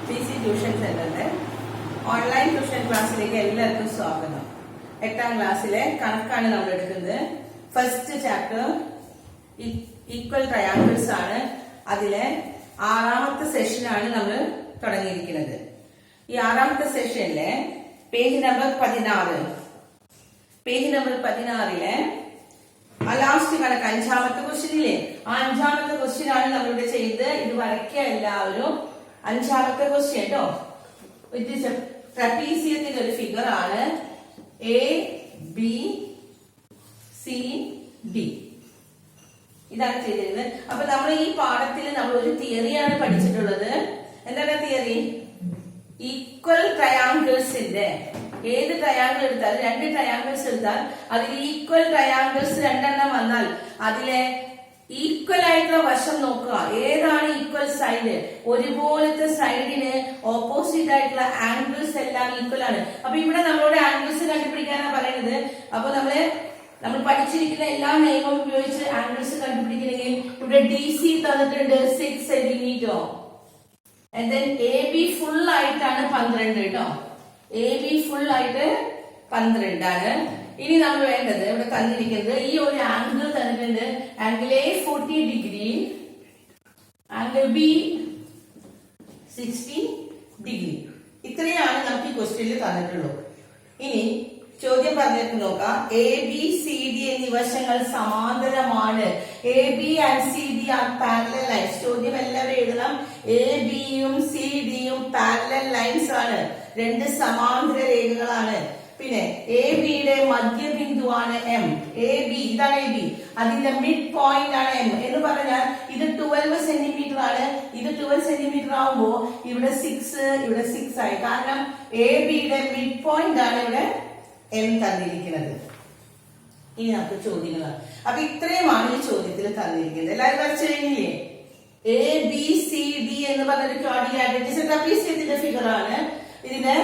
PC tuition സെന്ററിന്റെ online tuition ക്ലാസ്സിലേക്ക് എല്ലാവർക്കും സ്വാഗതം. 8ാം ക്ലാസ്സിലെ കണക്കാണ് നമ്മൾ എടുക്കുന്നത്. ഫസ്റ്റ് ചാപ്റ്റർ ഈക്വൽ ട്രയാങ്കിൾസ് ആണ്. അതിലെ 6ാമത്തെ സെഷനാണ് നമ്മൾ തുടങ്ങിയിരിക്കുന്നത്. ഈ 6ാമത്തെ സെഷനിലെ പേജ് നമ്പർ 16 ലാസ്റ്റ് കണക്ക് 5ാമത്തെ ക്വസ്റ്റ്യനില്ലേ, ആ 5ാമത്തെ ക്വസ്റ്റ്യൻ ആണ് നമ്മളിവിടെ ചെയ്ത്. ഇത് വരയ്ക്കുക എല്ലാവരും. 5ാമത്തെ ക്വസ്റ്റ്യൻ കേട്ടോ. ട്രപ്പീസിയത്തിന്റെ ഒരു ഫിഗർ ആണ് ABCD. ഇതാണ് ചെയ്തിരുന്നത്. അപ്പൊ നമ്മൾ ഈ പാഠത്തിൽ നമ്മൾ ഒരു തിയറിയാണ് പഠിച്ചിട്ടുള്ളത്. എന്താണ് തിയറി? ഈക്വൽ ട്രയാങ്കിൾസിന്റെ ഏത് ട്രയാങ്കിൾ എടുത്താൽ, 2 ട്രയാങ്കിൾസ് എടുത്താൽ അതിൽ ഈക്വൽ ട്രയാങ്കിൾസ് 2 എണ്ണം വന്നാൽ അതിലെ ഈക്വൽ ആയിട്ടുള്ള വശം നോക്കുക. ഏതാണ് ഈക്വൽ സൈഡ്? ഒരുപോലത്തെ സൈഡിന് ഓപ്പോസിറ്റ് ആയിട്ടുള്ള ആംഗിൾസ് എല്ലാം ഈക്വൽ ആണ്. അപ്പൊ ഇവിടെ നമ്മളോട് ആംഗിൾസ് കണ്ടുപിടിക്കാനാണ് പറയുന്നത്. അപ്പൊ നമ്മൾ പഠിച്ചിരിക്കുന്ന എല്ലാ നിയമവും ഉപയോഗിച്ച് ആംഗിൾസ് കണ്ടുപിടിക്കണമെങ്കിൽ ഇവിടെ DC തന്നിട്ടുണ്ട് 6 centimetre. And then AB full ആയിട്ടാണ് 12 കേട്ടോ. AB ഫുൾ ആയിട്ട് 12 ആണ്. ഇനി നമ്മൾ വേണ്ടത് ഇവിടെ തന്നിരിക്കുന്നത് ഈ ഒരു ആംഗിൾ തന്നിട്ടുണ്ട്. Angle A 40 degree, angle B 60 degree. ഇത്രയാണ് നമുക്ക് ഈ ക്വസ്റ്റ്യനിൽ തന്നിട്ടുള്ളൂ. ഇനി ചോദ്യം പറഞ്ഞിട്ട് നോക്കാം. ABCD എന്നീ വശങ്ങൾ സമാന്തരമാണ്. AB and CD are parallel lines. ചോദ്യം എല്ലാവരും എഴുതണം. ABയും CDയും പാരലൽ ലൈൻസ് ആണ്. 2 സമാന്തര രേഖകളാണ്. പിന്നെ ABയുടെ മധ്യബിന്ദുവാണ് M. AB ഇതാണ് AB. അതിന്റെ മിഡ് പോയിന്റ് ആണ് M എന്ന് പറഞ്ഞാൽ ഇത് 12 സെന്റിമീറ്റർ ആണ്. ഇത് 12 സെന്റിമീറ്റർ ആവുമ്പോ ഇവിടെ 6 ആയി. കാരണം ABയുടെ മിഡ് പോയിന്റ് ആണ് ഇവിടെ M തന്നിരിക്കുന്നത്. ഇനി നമുക്ക് ചോദ്യങ്ങളാണ്. അപ്പൊ ഇത്രയുമാണ് ഈ ചോദ്യത്തിൽ തന്നിരിക്കുന്നത്. എല്ലാവരും വരച്ചു കഴിഞ്ഞില്ലേ? ABCD എന്ന് പറഞ്ഞൊരു ട്രപ്പീസിയത്തിന്റെ ഫിഗർ ആണ്. ഇതിന്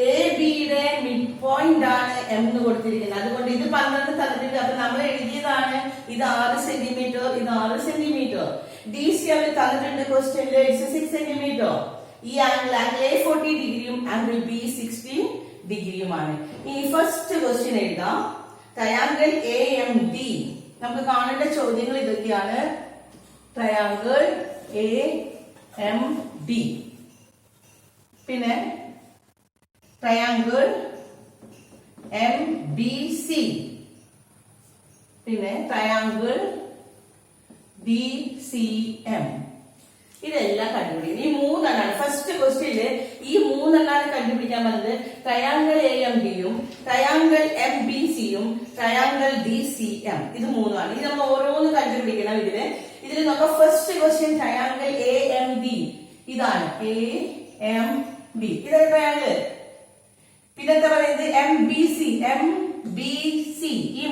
ABയുടെ മിഡ് പോയിന്റ് ആണ് M എന്ന് കൊടുത്തിരിക്കുന്നത്. അതുകൊണ്ട് ഇത് 12 തന്നിട്ടുണ്ട്. അപ്പൊ നമ്മൾ എഴുതിയതാണ്. ഇത് 6 സെന്റിമീറ്റർ, ഇത് 6 സെന്റിമീറ്റർ. DC അവർ തന്നിട്ടുണ്ട് ക്വസ്റ്റ്യനില് 6 സെന്റിമീറ്റർ. ഈ ആംഗിൾ A 40 ഡിഗ്രിയും ആംഗിൾ B 60 ഡിഗ്രിയുമാണ്. ഇനി ഫസ്റ്റ് ക്വസ്റ്റ്യൻ എഴുതാം. Triangle AMD. നമുക്ക് കാണേണ്ട ചോദ്യങ്ങൾ ഇതൊക്കെയാണ്. ട്രയാങ്കിൾ AMD, പിന്നെ ട്രയാങ്കിൾ MBC, പിന്നെ ട്രയാങ്കിൾ DCM. ഇതെല്ലാം കണ്ടുപിടിക്കുന്നത്. ഈ 3 എണ്ണാണ് ഫസ്റ്റ് ക്വസ്റ്റ്യനില്. ഈ 3 എണ്ണാണ് കണ്ടുപിടിക്കാൻ പറഞ്ഞത്. ട്രയാങ്കിൾ AMDയും ട്രയാങ്കിൾ MBCയും ട്രയാങ്കിൾ DCM. ഇത് 3ആണ്. ഇത് നമ്മൾ ഓരോന്ന് കണ്ടുപിടിക്കണം. ഇതിൽ നോക്കാം. First question triangle AMD. ഇതാണ് AMD. ഇതാണ് ട്രയാങ്കിൾ. പിന്നെന്താ പറയുന്നത്? MBC ഈ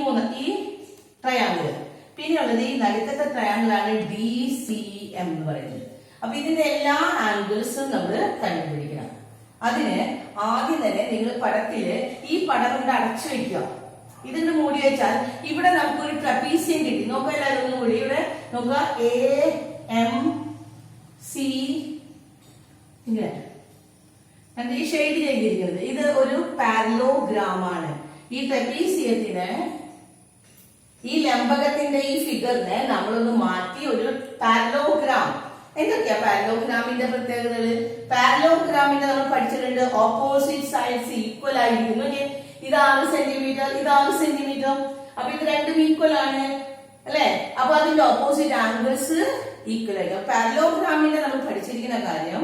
ട്രയാങ്കിൾ. പിന്നെയുള്ളത് ഈ നടുക്കത്തെ ട്രയാങ്കിൾ ആണ് DCM എന്ന് പറയുന്നത്. അപ്പൊ ഇതിന്റെ എല്ലാ ആംഗിൾസും നമ്മൾ കണ്ടുപിടിക്കണം. അതിന് ആദ്യം തന്നെ നിങ്ങൾ പടത്തില് ഈ പടം കൊണ്ട് അടച്ചു വെക്കുക. ഇതിന് മൂടി വെച്ചാൽ ഇവിടെ നമുക്കൊരു ട്രപ്പീസിയം കിട്ടി. നോക്കുക എല്ലാവരും ഒന്നും കൂടി. ഇവിടെ നോക്കുക. AMC ഇങ്ങനെ ഈ ഷെയ്ഡ് ചെയ്തിരിക്കുന്നത്. ഇത് ഒരു പാരലോഗ്രാം ആണ്. ഈ ട്രപ്പീസിയത്തിന് ഈ ലംബകത്തിന്റെ ഈ ഫിഗറിനെ നമ്മളൊന്ന് മാറ്റി ഒരു പാരലോഗ്രാം. എന്തൊക്കെയാ പാരലോഗ്രാമിന്റെ പ്രത്യേകതകള്? പാരലോഗ്രാമിന്റെ നമ്മൾ പഠിച്ചിട്ടുണ്ട്. ഓപ്പോസിറ്റ് സൈഡ്സ് ഈക്വൽ ആയിരിക്കും. ഇത് 6 സെന്റിമീറ്റർ, ഇത് 6 സെന്റിമീറ്റർ. അപ്പൊ ഇത് രണ്ടും ഈക്വൽ ആണ് അല്ലെ? അപ്പൊ അതിന്റെ ഓപ്പോസിറ്റ് ആംഗിൾസ് ഈക്വൽ ആയിരിക്കും. പാരലോഗ്രാമിന്റെ നമ്മൾ പഠിച്ചിരിക്കുന്ന കാര്യം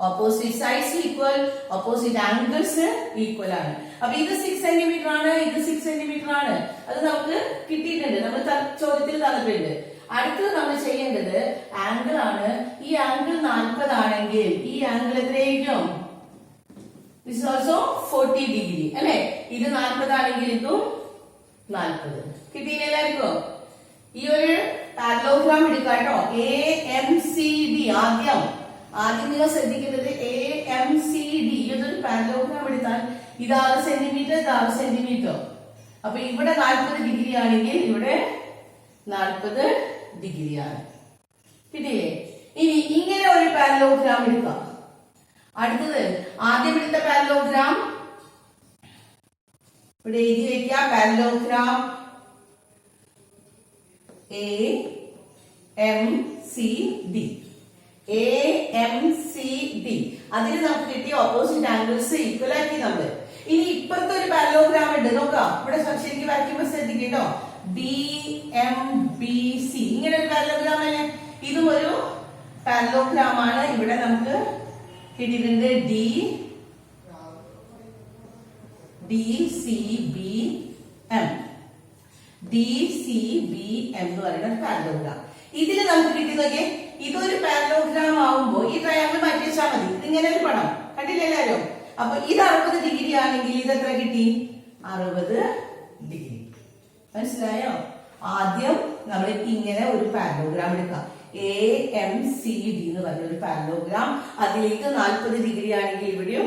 opposite sides equal, opposite angles equal ആണ്. അപ്പൊ ഇത് 6 സെന്റിമീറ്റർ ആണ്, ഇത് 6 സെന്റിമീറ്റർ ആണ്. അത് നമുക്ക് കിട്ടിയിട്ടുണ്ട്. നമ്മൾ ചോദ്യത്തിൽ തന്നിട്ടുണ്ട്. അടുത്തത് നമ്മൾ ചെയ്യേണ്ടത് ആംഗിൾ ആണ്. ഈ ആംഗിൾ 40 ആണെങ്കിൽ ഈ ആംഗിൾ എത്രയായിരിക്കും? ദിസ് ഈസ് ഓൾസോ 40 ഡിഗ്രി അല്ലെ? ഇത് 40 ആണെങ്കിൽ ഇതും 40. കിട്ടിയില്ല എല്ലാവർക്കും? ഈ ഒരു പാരലോഗ്രാം എടുക്കാം കേട്ടോ. AMCD. ആദ്യം നിങ്ങൾ ശ്രദ്ധിക്കുന്നത് AMCD. ഇതൊരു പാരലോഗ്രാം എടുത്താൽ ഇത് 6 സെന്റിമീറ്റർ, ഇത് 6 സെന്റിമീറ്റർ. അപ്പൊ ഇവിടെ 40 ഡിഗ്രി ആണെങ്കിൽ ഇവിടെ 40 ഡിഗ്രിയാണ്. കിട്ടിയില്ലേ? ഇനി ഇങ്ങനെ ഒരു പാരലോഗ്രാം എടുക്കാം. അടുത്തത് ആദ്യം എടുത്ത പാരലോഗ്രാം ഇവിടെ എഴുതി വെക്കുക. Parallelogram AMCD. AMCD. അതിന് നമുക്ക് കിട്ടിയ ഓപ്പോസിറ്റ് ആംഗിൾസ് ഈക്വൽ ആക്കി നമ്മള്. ഇനി ഇപ്പുറത്തെ ഒരു പാരലോഗ്രാം ഉണ്ട്, നോക്കാം. ഇവിടെ ശരിക്കും വരയ്ക്കുമ്പോൾ ശ്രദ്ധിക്കട്ടോ. BMBC ഇങ്ങനെ ഒരു പാരലോഗ്രാം അല്ലേ? ഇതും ഒരു പാരലോഗ്രാം ആണ്. ഇവിടെ നമുക്ക് കിട്ടിയിട്ടുണ്ട് DCBM. DCBM എന്ന് പറയുന്ന പാരലോഗ്രാം. ഇതില് നമുക്ക് കിട്ടിയതൊക്കെ ഇതൊരു പാരലോഗ്രാം ആവുമ്പോ ഈ ട്രയാങ്കിൾ മാറ്റി വെച്ചാൽ മതി. ഇതിങ്ങനെ ഒരു പടം കണ്ടില്ല എല്ലാവരും? അപ്പൊ ഇത് 60 ഡിഗ്രി ആണെങ്കിൽ ഇത് എത്ര കിട്ടി? 60 ഡിഗ്രി. മനസ്സിലായോ? ആദ്യം നമ്മൾ ഇങ്ങനെ ഒരു പാരലോഗ്രാം എടുക്കാം. AMCD എന്ന് പറഞ്ഞ ഒരു പാരലോഗ്രാം. അതിലേക്ക് 40 ഡിഗ്രി ആണെങ്കിൽ ഇവിടെയും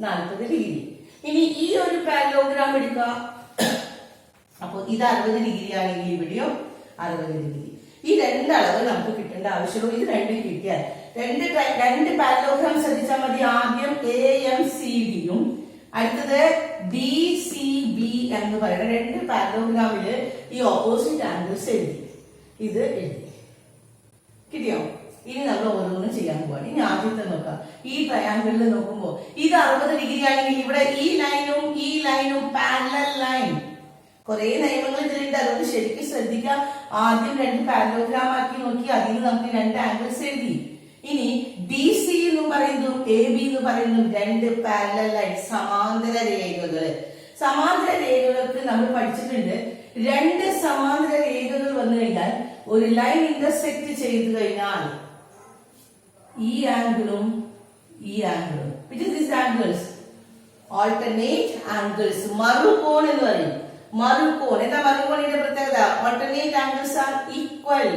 40 ഡിഗ്രി. ഇനി ഈ ഒരു പാരലോഗ്രാം എടുക്കുക. അപ്പൊ ഇത് 60 ഡിഗ്രി ആണെങ്കിൽ ഇവിടെയും 60 ഡിഗ്രി. ഈ രണ്ടളവ് നമുക്ക് കിട്ടേണ്ട ആവശ്യമുള്ളൂ. ഇത് രണ്ടും കിട്ടിയാൽ രണ്ട് പാരലോഗ്രാം ശ്രദ്ധിച്ചാൽ മതി. ആദ്യം AMCDയും അടുത്തത് DCB എന്ന് പറയുന്ന രണ്ട് പാരലോഗ്രാമില് ഈ ഓപ്പോസിറ്റ് ആംഗിൾസ് എഴുതി. ഇത് എഴുതി കിട്ടിയോ? ഇനി നമ്മൾ ഓരോന്നും ചെയ്യാൻ പോവാണ്. ഇനി ആദ്യത്തെ നോക്കാം. ഈ ട്രയാങ്കിളിൽ നോക്കുമ്പോ ഇത് 60 ഡിഗ്രി ആണെങ്കിൽ ഇവിടെ ഈ ലൈനും പാരലൽ ലൈൻ. കുറെ നിയമങ്ങൾ ഇതിലുണ്ട്, അതുകൊണ്ട് ശരിക്കും ശ്രദ്ധിക്കാം. ആദ്യം രണ്ട് പാരലോഗ്രാം ആക്കി നോക്കി അതിന് നമുക്ക് രണ്ട് ആംഗിൾസ് എഴുതി. ഇനി DC എന്ന് പറയുന്നതും AB എന്ന് പറയുന്നതും രണ്ട് പാരലൽ ലൈൻ, സമാന്തര രേഖകള്. സമാന്തര രേഖകൾക്ക് നമ്മൾ പഠിച്ചിട്ടുണ്ട്, രണ്ട് സമാന്തര രേഖകൾ വന്നു കഴിഞ്ഞാൽ ഒരു ലൈൻ ഇന്റർസെക്ട് ചെയ്തു കഴിഞ്ഞാൽ ഈ ആംഗിളും ഈ ആംഗിളും, which is these angles? Alternate angles. മറുകോൺ എന്ന് പറയും. മറുകോൺ എന്താ? മറുകോണിന്റെ പ്രത്യേകത alternate angles are equal.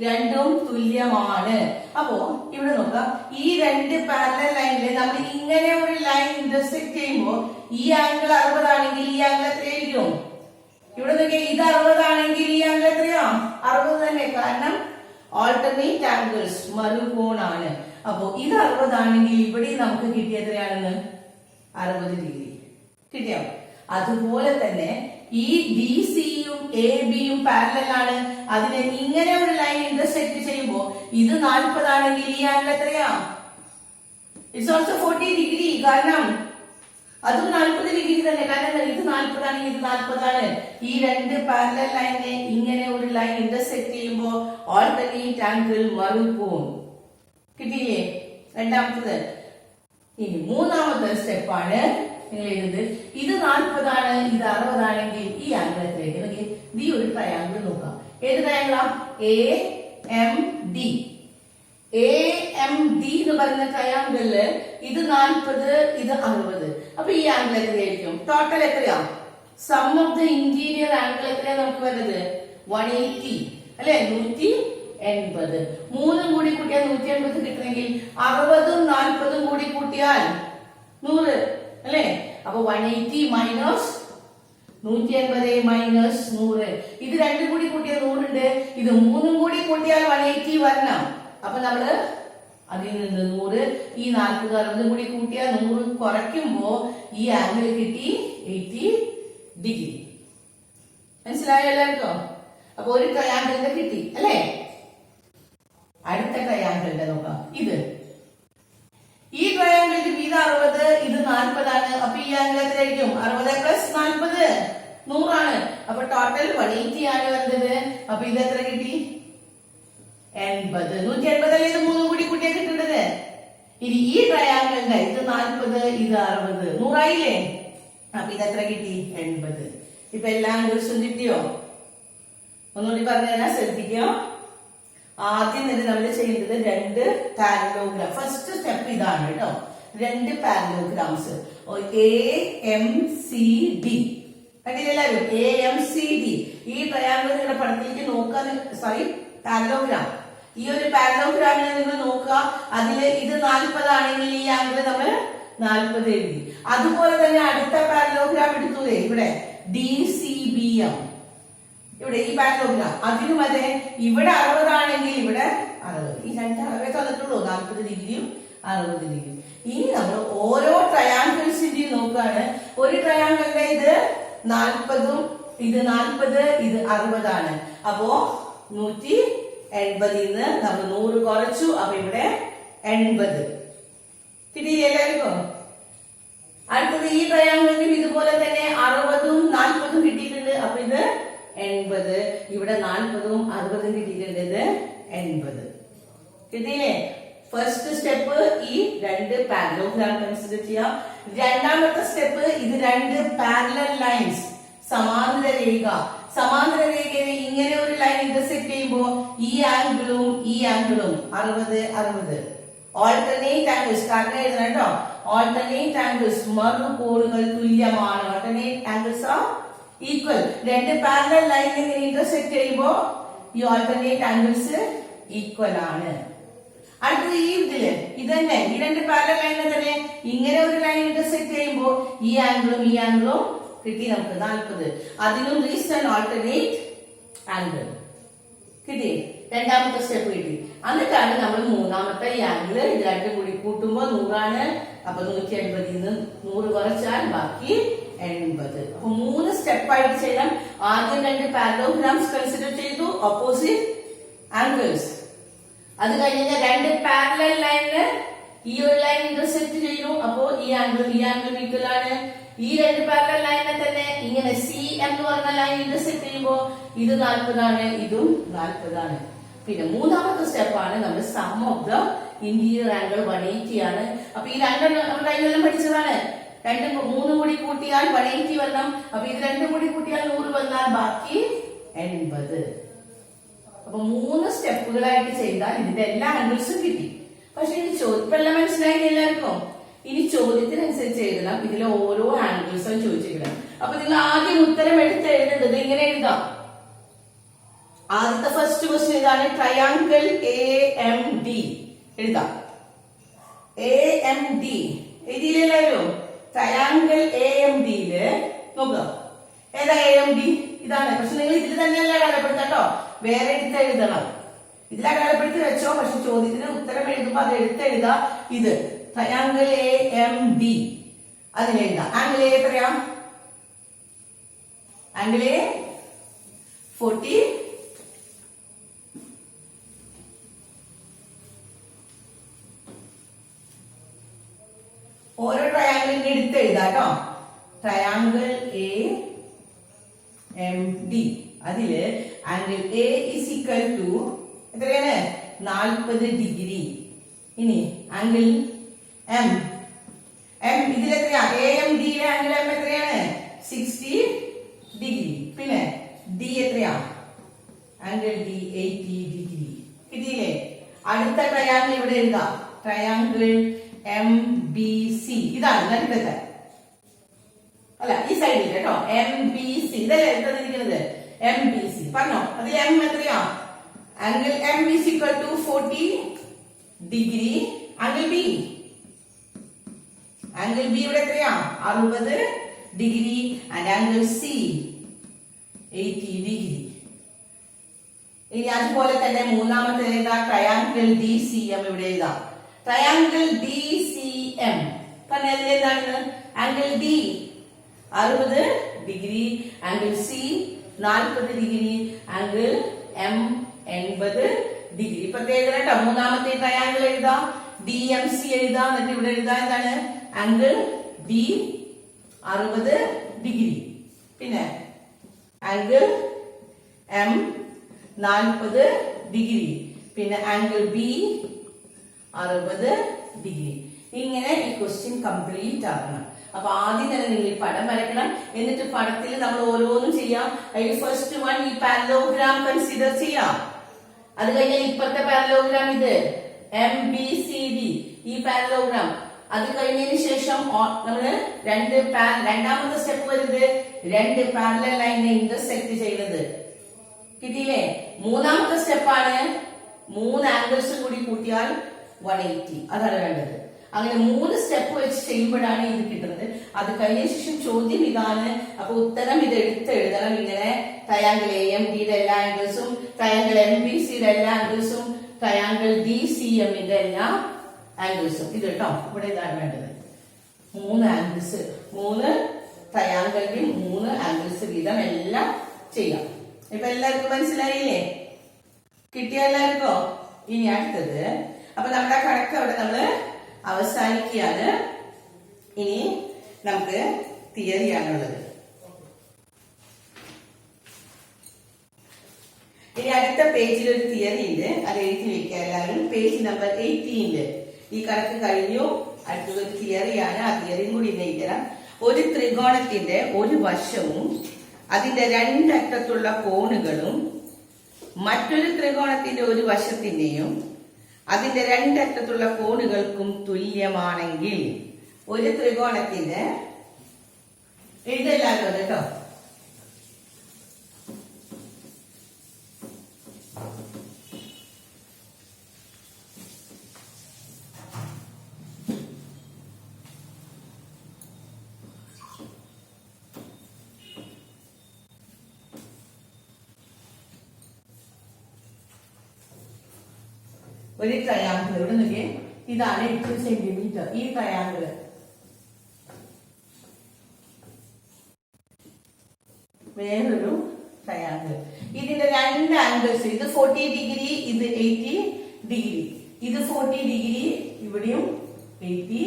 രണ്ടും തുല്യമാണ്. അപ്പോ ഇവിടെ നോക്കാം, ഈ രണ്ട് പാരലൽ ലൈനില് നമ്മൾ ഇങ്ങനെ ഒരു ലൈൻ ഇന്റർസെക്ട് ചെയ്യുമ്പോൾ ഈ ആംഗിൾ 60 ആണെങ്കിൽ ഈ ആംഗിൾ എത്രയായിരിക്കും? ഇവിടെ നോക്കിയാൽ ഇത് 60 ആണെങ്കിൽ ഈ ആംഗിൾ എത്രയാ? 60 തന്നെ. കാരണം ഓൾട്ടർനേറ്റ് ആംഗിൾസ്, മറുകോണാണ്. അപ്പോ ഇത് 60 ആണെങ്കിൽ ഇവിടെ നമുക്ക് കിട്ടിയ എത്രയാണെന്ന്? 60 ഡിഗ്രി കിട്ടിയോ? അതുപോലെ തന്നെ ഈ DCയും ABയും പാരലൽ ആണ്. അതിനെ ഇങ്ങനെ ഒരു ലൈൻ ഇന്റർസെക്ട് ചെയ്യുമ്പോൾ ഇത് 40 ആണെങ്കിൽ ഈ ആംഗിൾ എത്രയാ? It's also 40 degree. കാരണം അതും 40 ഡിഗ്രി തന്നെ. കാരണം ഇത് 40 ആണെങ്കിൽ ഇത് 40 ആണ്. ഈ രണ്ട് പാരലൽ ലൈനെ ഇങ്ങനെ ഒരു ലൈൻ ഇന്റർസെക്ട് ചെയ്യുമ്പോൾ ഓൾട്ടർനേറ്റ് ആംഗിൾ, മറുകോൺ. കിട്ടിയില്ലേ? രണ്ടാമത്തത്. ഇനി മൂന്നാമത്തെ സ്റ്റെപ്പാണ് നിങ്ങൾ എഴുതുന്നത്. ഇത് 40 ആണ്, ഇത് 60 ആണെങ്കിൽ ഈ ആംഗിൾ എത്രയായിരിക്കും? ഈ ഒരു ട്രയാങ്കിൾ നോക്കാം. ഏത് ട്രയാങ്കിളാ? AMD. AMD എന്ന് പറയുന്ന ട്രയാങ്കിളില് ഇത് 40, ഇത് 60. അപ്പൊ ഈ ആംഗിൾ എത്രയായിരിക്കും? ടോട്ടൽ എത്രയാ? Sum of the interior angle എത്രയാ നമുക്ക് വരുന്നത്? 180 അല്ലെ? 180. മൂന്നും കൂടി കൂട്ടിയാൽ 180 കിട്ടണമെങ്കിൽ 60ഉം 40ഉം കൂടി കൂട്ടിയാൽ 100 അല്ലെ? അപ്പൊ 180 മൈനസ് 180 മൈനസ് 100. ഇത് രണ്ടും കൂടി കൂട്ടിയാൽ 100 ഉണ്ട്. ഇത് മൂന്നും കൂടി കൂട്ടിയാൽ 180 വരണം. അപ്പൊ നമ്മള് അതിൽ നിന്ന് 100, ഈ 40 60 കൂടി കൂട്ടിയാൽ 100 കുറയ്ക്കുമ്പോ ഈ ആംഗിൾ കിട്ടി 80 ഡിഗ്രി. മനസ്സിലായോ എല്ലാവർക്കും? അപ്പൊ ഒരു ട്രയാങ്കിളിന്റെ കിട്ടി അല്ലേ? അടുത്ത ട്രയാങ്കിളിന്റെ നോക്കാം. ഇത് ഈ ട്രയാങ്കിളിന്റെ ഇത് 60, ഇത് 40 ആണ്. അപ്പൊ ഈ ആംഗിൾ എത്രയായിരിക്കും? 60 പ്ലസ് 40 100 ആണ്. അപ്പൊ ടോട്ടൽ 180 ആണ് വരുന്നത്. അപ്പൊ ഇത് എത്ര കിട്ടി? 80. 180 അല്ലേ? ഇത് മൂന്നും കൂടി കൂട്ടിയാ കിട്ടുന്നത്. ഇനി ഈ ട്രയാങ്കിളിന്റെ ഇത് 40, ഇത് 60, 100 ആയില്ലേ? അപ്പൊ ഇത് എത്ര കിട്ടി? 80. ഇപ്പൊ എല്ലാ ആംഗിൾസും കിട്ടിയോ? ഒന്നുകൂടി പറഞ്ഞുതരാൻ ശ്രദ്ധിക്കോ. ആദ്യം തന്നെ നമ്മൾ ചെയ്യുന്നത് രണ്ട് പാരലോഗ്രാം. ഫസ്റ്റ് സ്റ്റെപ്പ് ഇതാണ് കേട്ടോ. രണ്ട് പാരലോഗ്രാംസ് AMCD കണ്ടില്ല എല്ലാവരും? AMCD. ഈ ട്രയാങ്കിൾ നിങ്ങളുടെ പടത്തിലേക്ക് നോക്കാൻ, സോറി പാരലോഗ്രാം. ഈ ഒരു പാരലോഗ്രാമിനെ നിങ്ങൾ നോക്കുക. അതില് ഇത് 40 ആണെങ്കിൽ ഈ ആംഗിൾ നമ്മൾ 40 എഴുതി. അതുപോലെ തന്നെ അടുത്ത പാരലോഗ്രാം എടുത്തൂലേ ഇവിടെ DCBM. ഇവിടെ ഈ പാരലോഗ്രാം അതിനും അതെ. ഇവിടെ 60 ആണെങ്കിൽ ഇവിടെ 60. ഈ രണ്ട് 60 തന്നിട്ടുള്ളൂ, 40 ഡിഗ്രിയും 60 ഡിഗ്രി. ഇനി നമ്മൾ ഓരോ ട്രയാങ്കിൾസിന്റെയും നോക്കുകയാണ്. ഒരു ട്രയാങ്കിളിന്റെ ഇത് 40, ഇത് 40, ഇത് 60 ആണ്. അപ്പോ 180 നമ്മൾ 100 കുറച്ചു. അപ്പൊ ഇവിടെ 80 കിട്ടിയില്ലേ എല്ലാവർക്കും? അടുത്തത് ഈ ട്രയാങ്കിളിനും ഇതുപോലെ തന്നെ 60ഉം 40ഉം കിട്ടിയിട്ടുണ്ട്. അപ്പൊ ഇത് 80. ഇവിടെ 40ഉം 60ഉം കിട്ടിയിട്ടുണ്ട്. ഇത് 80 കിട്ടിയില്ലേ? ഫസ്റ്റ് സ്റ്റെപ്പ് ഈ രണ്ട് പാരലോഗ്രാം കൺസിഡർ ചെയ്യാം. രണ്ടാമത്തെ സ്റ്റെപ്പ് ഇത് രണ്ട് പാരലൽ ലൈൻസ്, സമാന്തര രേഖ. സമാന്തര രേഖയിൽ ഇങ്ങനെ ഒരു ലൈൻ ഇന്റർസെക്ട് ചെയ്യുമ്പോൾ ഈ ആംഗിളും ഈ ആംഗിളും 60 60 ഓൾട്ടർനേറ്റ് ആംഗിൾസ്. കാരണം എഴുതണം കേട്ടോ. ഓൾട്ടർനേറ്റ് ആംഗിൾസ് മറുകോണുകൾ തുല്യമാണ്. Alternate angles are equal. രണ്ട് പാരലൽ ലൈൻ ഇങ്ങനെ ഇന്റർസെക്ട് ചെയ്യുമ്പോൾ ഈ ഓൾട്ടർനേറ്റ് ആംഗിൾസ് ഈക്വൽ ആണ്. അടുത്തത് ഈ ഇതില് ഇതന്നെ ഈ രണ്ട് പാരലൽ ലൈനിൽ തന്നെ ഇങ്ങനെ ഒരു ലൈൻ ഇന്റർസെക്ട് ചെയ്യുമ്പോൾ ഈ ആംഗിളും ഈ ആംഗിളും കിട്ടി നമുക്ക് 40. അതിനും റീസൺ ഓൾട്ടർനേറ്റ് ആംഗിൾ കിട്ടി. രണ്ടാമത്തെ സ്റ്റെപ്പ് കിട്ടി. എന്നിട്ടാണ് നമ്മൾ മൂന്നാമത്തെ ഈ ആംഗിൾ ഇത് രണ്ടും കൂടി കൂട്ടുമ്പോൾ 100 ആണ്. അപ്പൊ 180 100 കുറച്ചാൽ ബാക്കി 80. അപ്പൊ 3 സ്റ്റെപ്പായിട്ട് ചെയ്യണം. ആദ്യം രണ്ട് പാരലോഗ്രാംസ് കൺസിഡർ ചെയ്തു, ഓപ്പോസിറ്റ് ആംഗിൾസ്. അത് കഴിഞ്ഞ രണ്ട് പാരലൽ ലൈനിന് ഈ ഒരു ലൈൻ ഇന്റർസെക്ട് ചെയ്യുന്നു. അപ്പോ ഈ ആംഗിൾ ഈക്വൽ ആണ്. ഈ രണ്ട് പാരലൽ ലൈനിനെ തന്നെ ഇങ്ങനെ സി എന്ന് പറഞ്ഞ ലൈൻ ഇന്റർസെക്ട് ചെയ്യുമ്പോൾ ഇത് 40 ആണ്, ഇതും 40 ആണ്. പിന്നെ മൂന്നാമത്തെ സ്റ്റെപ്പാണ് നമ്മൾ sum of the interior angle 180 ആണ്. അപ്പൊ ഈ രണ്ടെണ്ണം നമ്മൾ കഴിഞ്ഞെല്ലാം പഠിച്ചതാണ്. മൂന്നും കൂടി കൂട്ടിയാൽ 180 വരണം. അപ്പൊ ഇത് രണ്ടും കൂടി കൂട്ടിയാൽ 100 വന്നാൽ ബാക്കി 80. അപ്പൊ 3 സ്റ്റെപ്പുകളായിട്ട് ചെയ്താൽ ഇതിന്റെ എല്ലാ ആംഗിൾസും കിട്ടി. പക്ഷെ ഇത് ചോദ്യം മനസ്സിലായി എല്ലാവർക്കും? ഇനി ചോദ്യത്തിനനുസരിച്ച് എഴുതണം. ഇതിലെ ഓരോ ആംഗിൾസും ചോദിച്ചിരിക്കണം. അപ്പൊ നിങ്ങൾ ആദ്യം ഉത്തരം എടുത്ത് എഴുതേണ്ടത് ഇങ്ങനെ എഴുതാം. ആദ്യത്തെ ഫസ്റ്റ് ക്വസ്റ്റ്യൻ ഇതാണ്. ട്രയാങ്കിൾ AMD എഴുതാം. AMD എഴുതിയില്ലല്ലോ. ട്രയാങ്കിൾ AMD നോക്കുക. ഏതാ AMD? ഇതാണ്. പക്ഷെ നിങ്ങൾ ഇതിൽ തന്നെയല്ല അടയാളപ്പെടുത്തട്ടോ, വേറെ എടുത്ത് എഴുതണം. ഇതിൽ അടയാളപ്പെടുത്തി വെച്ചോ. പക്ഷെ ചോദ്യത്തിന് ഉത്തരം എഴുതുമ്പോ അത് എടുത്തെഴുതാ. ഇത് ട്രയാങ്കിൾ AMD അതിലെഴുതാം. ആംഗിൾ A എത്രയാ? Angle A 40. ഓരോ ട്രയാങ്കിളിന്റെ എടുത്ത് എഴുതാട്ടോ. ട്രയാങ്കിൾ AMD അതില് angle A is equal to എത്രയാണ്? 40 ഡിഗ്രി. ഇനി ആംഗിൾ M ഇതിലെത്രയാ? AMD യിലെ ആംഗിൾ M എത്രയാണ്? 60 ഡിഗ്രി. പിന്നെ D എത്രയാ? Angle D 80 degree. കിട്ടിയില്ലേ? അടുത്ത ട്രയാങ്കിൾ ഇവിടെ എഴുതാം. ട്രയാങ്കിൾ MBC ഇതാണ് രണ്ടത്തെ. അല്ല, ഈ സൈഡിൽ കേട്ടോ. MBC ഇതല്ലേ എടുത്തിരിക്കുന്നത്? MBC പറഞ്ഞോ. അതിൽ M എത്രയാ? Angle M is equal to 40 degree. Angle B ഇവിടെ എത്രയാ? 60 degree. And angle C 80 degree. ഇനി അതുപോലെ തന്നെ മൂന്നാമത്തെ ഏതാ? ട്രയാങ്കിൾ DCM ഇവിടെ എഴുതാം. ട്രയാങ്കിൾ DCM പറഞ്ഞാൽ എന്താണ്? Angle D 60 degree. Angle C 40 degree. Angle M 80 degree. ഇപ്പൊ എഴുതണം കേട്ടോ. മൂന്നാമത്തെ ട്രയാങ്കിൾ എഴുതാം. DMC എഴുതാം. എന്നിട്ട് ഇവിടെ എഴുതാം എന്താണ്? Angle D 60 degree. പിന്നെ ആംഗിൾ M 40 ഡിഗ്രി. പിന്നെ ആംഗിൾ B 60 ഡിഗ്രി. ഇങ്ങനെ ഈ ക്വസ്റ്റ്യൻ കംപ്ലീറ്റ് ആക്കണം. അപ്പൊ ആദ്യം തന്നെ നിങ്ങൾ ഈ പടം വരയ്ക്കണം. എന്നിട്ട് പടത്തിൽ നമ്മൾ ഓരോന്നും ചെയ്യാം. അതിൽ ഫസ്റ്റ് വൺ ഈ പാരലോഗ്രാം കൺസിഡർ ചെയ്യാം. അത് കഴിഞ്ഞാൽ ഇപ്പത്തെ പാരലോഗ്രാം ഇത് MBCD ഈ പാരലോഗ്രാം. അത് കഴിഞ്ഞതിന് ശേഷം നമ്മള് രണ്ടാമത്തെ സ്റ്റെപ്പ് വരുന്നത് രണ്ട് പാരലൽ ലൈനെ ഇന്റർസെക്ട് ചെയ്യുന്നത്. കിട്ടിയില്ലേ? മൂന്നാമത്തെ സ്റ്റെപ്പാണ് 3 ആംഗിൾസ് കൂടി കൂട്ടിയാൽ 180. അതാണ് വേണ്ടത്. അങ്ങനെ 3 സ്റ്റെപ്പ് വെച്ച് ചെയ്യുമ്പോഴാണ് ഇത് കിട്ടുന്നത്. അത് കഴിഞ്ഞ ശേഷം ചോദ്യം ഇതാണ്. അപ്പൊ ഉത്തരം ഇത് എടുത്ത് എഴുതണം. ഇങ്ങനെ ട്രയാങ്കിൾ AMDയുടെ എല്ലാ ആംഗിൾസും, ട്രയാങ്കിൾ MBCയുടെ എല്ലാ ആംഗിൾസും, ട്രയാങ്കിൾ DCM ന്റെ എല്ലാ ആംഗിൾസും. ഇത് കേട്ടോ ഇവിടെ ഇതാണ് വേണ്ടത്. 3 ആംഗിൾസ്, 3 ട്രയാങ്കിളിൽ 3 ആംഗിൾസ് വീതം എല്ലാം ചെയ്യാം. ഇപ്പൊ എല്ലാവർക്കും മനസ്സിലായില്ലേ? കിട്ടിയ എല്ലാവർക്കോ? ഇനി അടുത്തത്, അപ്പൊ നമ്മുടെ കണക്ക് അവിടെ നമ്മള് അവസാനിക്കുകയാണ്. ഇനി നമുക്ക് തിയറിയാണുള്ളത്. ഇനി അടുത്ത പേജിൽ ഒരു തിയറി ഉണ്ട്, അത് എഴുതി വെക്കുക എല്ലാവരും. Page number 18. ഈ കണക്ക് കഴിഞ്ഞു. അടുത്തൊരു തിയറിയാണ്, ആ തിയറിയും കൂടി എഴുതണം. ഒരു ത്രികോണത്തിന്റെ ഒരു വശവും അതിന്റെ രണ്ടറ്റത്തുള്ള കോണുകളും മറ്റൊരു ത്രികോണത്തിന്റെ ഒരു വശത്തിന്റെയും അതിന്റെ രണ്ടറ്റത്തുള്ള കോണുകൾക്കും തുല്യമാണെങ്കിൽ ഒരു ത്രികോണത്തിന്റെ എഴുതല്ലാലോ കേട്ടോ. ഒരു ട്രയാങ്കിൾ ഇവിടെ നോക്കിയേ, ഇതാണ് 8 സെന്റിമീറ്റർ. ഈ ട്രയാങ്കിൾ വേറൊരു ട്രയാങ്കിൾ. ഇതിന്റെ രണ്ട് ആംഗിൾസ്, ഇത് 40 ഡിഗ്രി, ഇത് 80 ഡിഗ്രി. ഇത് 40 ഡിഗ്രി, ഇവിടെയും 80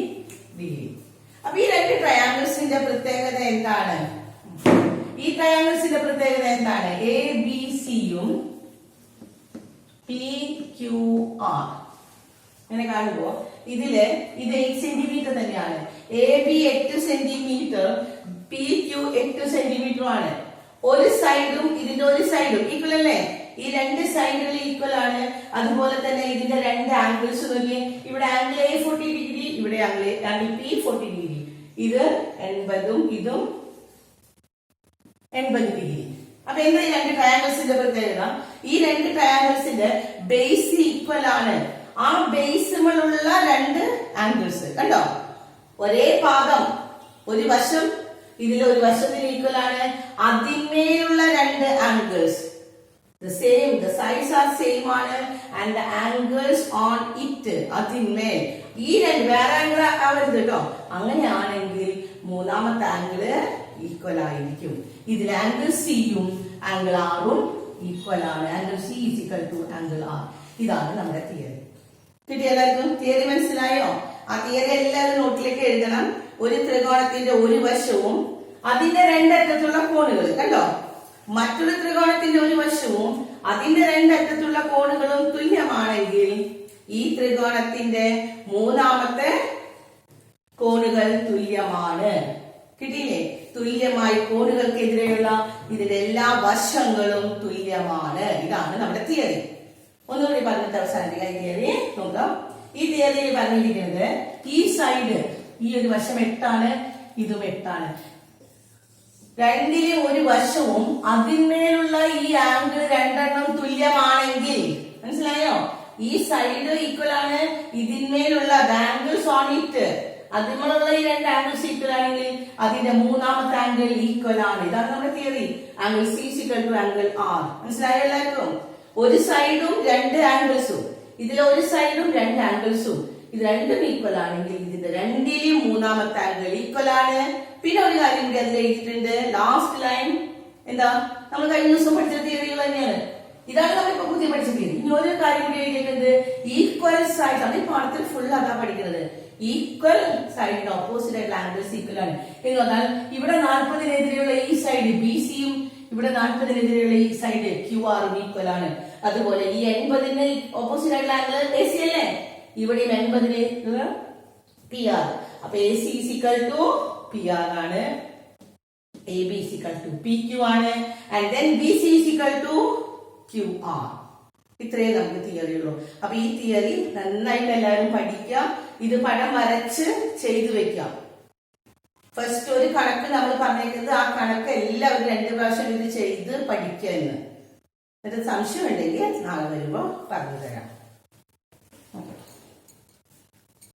ഡിഗ്രി. അപ്പൊ ഈ രണ്ട് ട്രയാങ്കിൾസിന്റെ പ്രത്യേകത എന്താണ്? ഈ ട്രയാങ്കിൾസിന്റെ പ്രത്യേകത എന്താണ്? എ ബി സിയും PQR ഇങ്ങനെ കാണുമ്പോ ഇതില് ഇത് 8 സെന്റിമീറ്റർ തന്നെയാണ്. A B 8 centimetre, PQ 8 centimetre ആണ്. ഒരു സൈഡും ഇതിന്റെ ഒരു സൈഡും ഈക്വൽ അല്ലേ? ഈ രണ്ട് സൈഡുകൾ ഈക്വൽ ആണ്. അതുപോലെ തന്നെ ഇതിന്റെ രണ്ട് ആംഗിൾസ് നോക്കിയേ, ഇവിടെ ആംഗിൾ A 40 ഡിഗ്രി, ഇവിടെ ആംഗിൾ P 40 ഡിഗ്രി. ഇത് 80ഉം ഇതും 80 ഡിഗ്രി. അപ്പൊ എന്താ ഈ രണ്ട് ട്രയാങ്കിൾസിന്റെ പ്രത്യേകത? ഈ രണ്ട് ട്രയാങ്കിൾസിന്റെ ബേസ് ഈക്വൽ ആണ്. ആ ബേസുമുള്ള രണ്ട് ആംഗിൾസ് കണ്ടോ, ഒരേ പാദം, ഒരു വശം, ഇതിൽ ഒരു വശത്തിന് ഈക്വൽ ആണ്. അതിന്മേലുള്ള രണ്ട് angles the sides are same ആണ്, and the angles on it, അതിന്മേൽ ഈ രണ്ട് വേറെ ആംഗിൾ ആവരുത് കേട്ടോ. അങ്ങനെയാണെങ്കിൽ മൂന്നാമത്തെ ആംഗിള് ഈക്വൽ ആയിരിക്കും. ഇതിൽ ആംഗിൾ സിയും ആംഗിൾ ആറും ഈക്വൽ ആണ്. Angle C is equal to angle R. ഇതാണ് നമ്മുടെ തിയറി. കിട്ടിയ എല്ലാവർക്കും? തിയറി മനസ്സിലായോ? ആ തിയറി എല്ലാവരും നോട്ടിലേക്ക് എഴുതണം. ഒരു ത്രികോണത്തിന്റെ ഒരു വശവും അതിന്റെ രണ്ടറ്റത്തുള്ള കോണുകൾ കണ്ടോ, മറ്റൊരു ത്രികോണത്തിന്റെ ഒരു വശവും അതിന്റെ രണ്ടറ്റത്തുള്ള കോണുകളും തുല്യമാണെങ്കിൽ ഈ ത്രികോണത്തിന്റെ മൂന്നാമത്തെ കോണുകൾ തുല്യമാണ്. കിട്ടിയില്ലേ? തുല്യമായി കോണുകൾക്കെതിരെയുള്ള ഇതിന്റെ എല്ലാ വശങ്ങളും തുല്യമാണ്. ഇതാണ് നമ്മുടെ തിയറി. ഒന്നുകൂടി പറഞ്ഞിട്ട് അവസാനിപ്പിക്കാം. ഈ തിയറി നോക്കാം. ഈ തിയറിയിൽ പറഞ്ഞിരിക്കുന്നത് ഈ സൈഡ്, ഈ ഒരു വശം 8 ആണ്, ഇതും 8 ആണ്. രണ്ടിലും ഒരു വശവും അതിന്മേലുള്ള ഈ ആംഗിൾ രണ്ടെണ്ണം തുല്യമാണെങ്കിൽ, മനസ്സിലായോ? ഈ സൈഡ് ഈക്വൽ ആണ്, ഇതിന്മേലുള്ള ആംഗിൾസ് ഓൺ ഇറ്റ്, അതിന്മേലുള്ള ഈ രണ്ട് ആംഗിൾസ് ഈക്വൽ ആണെങ്കിൽ അതിന്റെ മൂന്നാമത്തെ ആംഗിൾ ഈക്വൽ ആണ്. ഇതാണ് നമ്മുടെ theory. Angle C equal to angle R. മനസ്സിലായോ എല്ലാവർക്കും? ഒരു സൈഡും രണ്ട് ആംഗിൾസും, ഇതിലെ ഒരു സൈഡും രണ്ട് ആംഗിൾസും, ഇത് രണ്ടും ഈക്വൽ ആണെങ്കിൽ ഇതിന്റെ രണ്ടിലും മൂന്നാമത്തെ ആംഗിൾ ഈക്വൽ ആണ്. പിന്നെ ഒരു കാര്യം കൂടി അതിൽ എഴുതിയിട്ടുണ്ട്. ലാസ്റ്റ് ലൈൻ എന്താ? നമ്മൾ കഴിഞ്ഞ ദിവസം പഠിച്ച തിയറികൾ തന്നെയാണ്. ഇതാണ് നമ്മളിപ്പോ പുതിയ പഠിച്ച തിയറി. ഇനി ഒരു കാര്യം കൂടി എഴുതിയിട്ടുണ്ട്. ഈക്വൽ സൈഡ്, അത് ഈ പാഠത്തിൽ ഫുൾ അതാ പഠിക്കുന്നത്. ഈക്വൽ സൈഡിന് ഓപ്പോസിറ്റ് ആയിട്ടുള്ള ആംഗിൾസ് ഈക്വൽ ആണ് എന്ന് പറഞ്ഞാൽ ഇവിടെ 40-നെതിരെയുള്ള ഈ സൈഡ് ബി സിയും ഇവിടെ 40-നെതിരെയുള്ള ഈ സൈഡ് QR ഈക്വൽ ആണ്. അതുപോലെ ഈ 80-ന് ഓപ്പോസിറ്റ് ആയിട്ടുള്ള ആംഗിൾ AC അല്ലേ? ഇവിടെയും 80-ന് PR. അപ്പൊ AC is equal to PR ആണ്, AB is equal to PQ ആണ്, and then BC is equal to QR. ഇത്രയേ നമുക്ക് തിയറി ഉള്ളൂ. അപ്പൊ ഈ തിയറി നന്നായിട്ട് എല്ലാവരും പഠിക്കുക. ഇത് പടം വരച്ച് ചെയ്തു വെക്കാം. ഫസ്റ്റ് ഒരു കണക്ക് നമ്മൾ പറഞ്ഞേക്കുന്നത്, ആ കണക്ക് എല്ലാവരും 2 പ്രാവശ്യം ഇത് ചെയ്ത് പഠിക്കുക എന്ന്. എന്നിട്ട് സംശയം ഉണ്ടെങ്കിൽ നാളെ വരുമ്പോ പറഞ്ഞു തരാം.